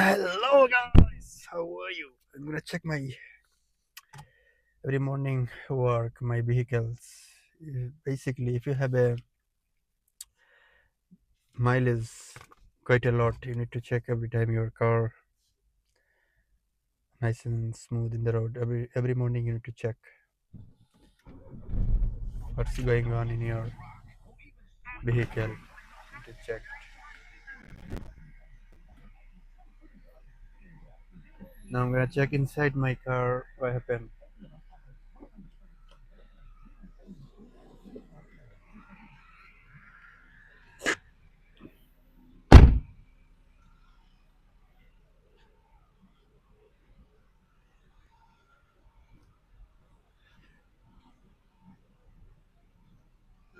Hello guys, how are you? I'm gonna check my every morning work, my vehicles. Basically, if you have a mileage quite a lot, you need to check every time your car nice and smooth in the road. Every morning you need to check what's going on in your vehicle. You need to check. Now I'm gonna check inside my car what happened.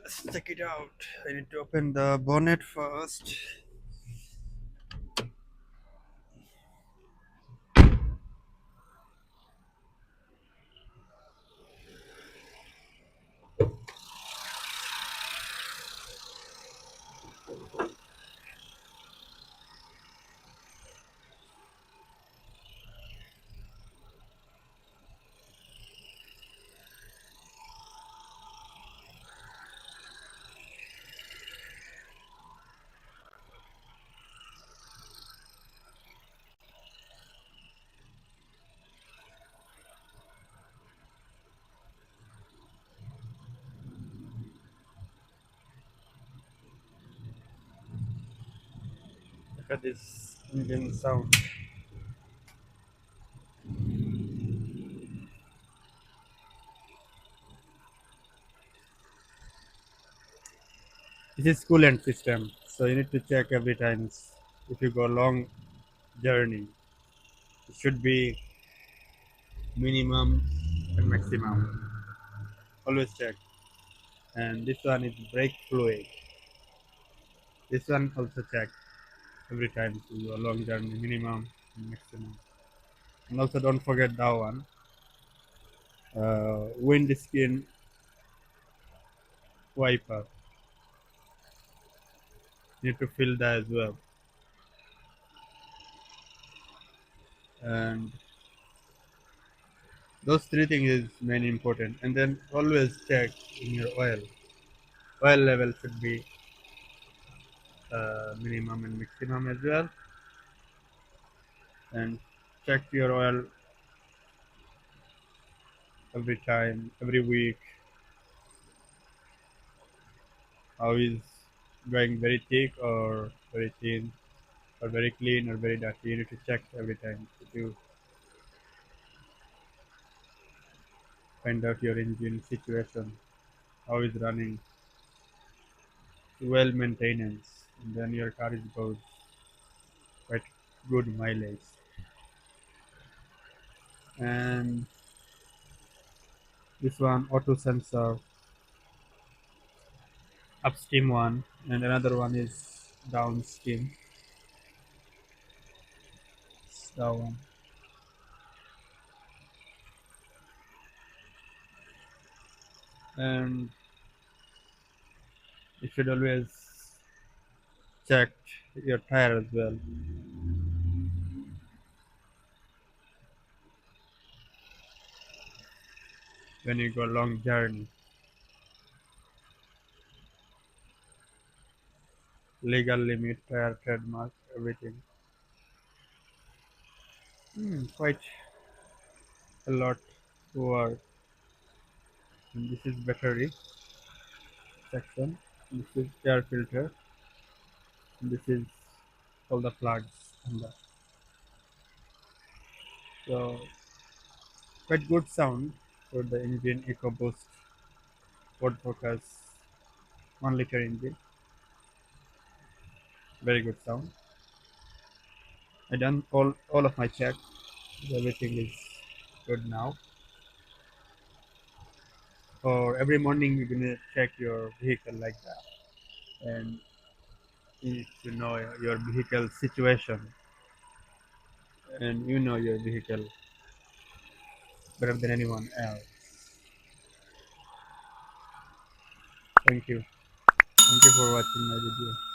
Let's check it out. I need to open the bonnet first. Look at this engine sound. This is coolant system, so you need to check every time if you go long journey. It should be minimum and maximum. Always check. And this one is brake fluid. This one also check every time you go long journey, minimum and maximum. And also don't forget that one. Windscreen wiper. You need to fill that as well. And those three things is main important. And then always check in your oil. Oil level should be minimum and maximum as well. And check your oil every time, every week. How is going very thick or very thin or very clean or very dirty? You need to check every time to find out your engine situation, how is running, well maintenance, and then your car is goes quite good mileage. And this one auto sensor upstream one, and another one is downstream. That one. And you should always check your tire as well. When you go long journey, legal limit, tire trademark, everything. Quite a lot to work. And this is battery section. This is air filter. And this is all the plugs. And so quite good sound for the engine EcoBoost Ford Focus 1 liter engine. Very good sound. I done all of my check. Everything is good now. Or every morning you're gonna check your vehicle like that, and you need to know your vehicle situation, and you know your vehicle better than anyone else. Thank you. Thank you for watching my video.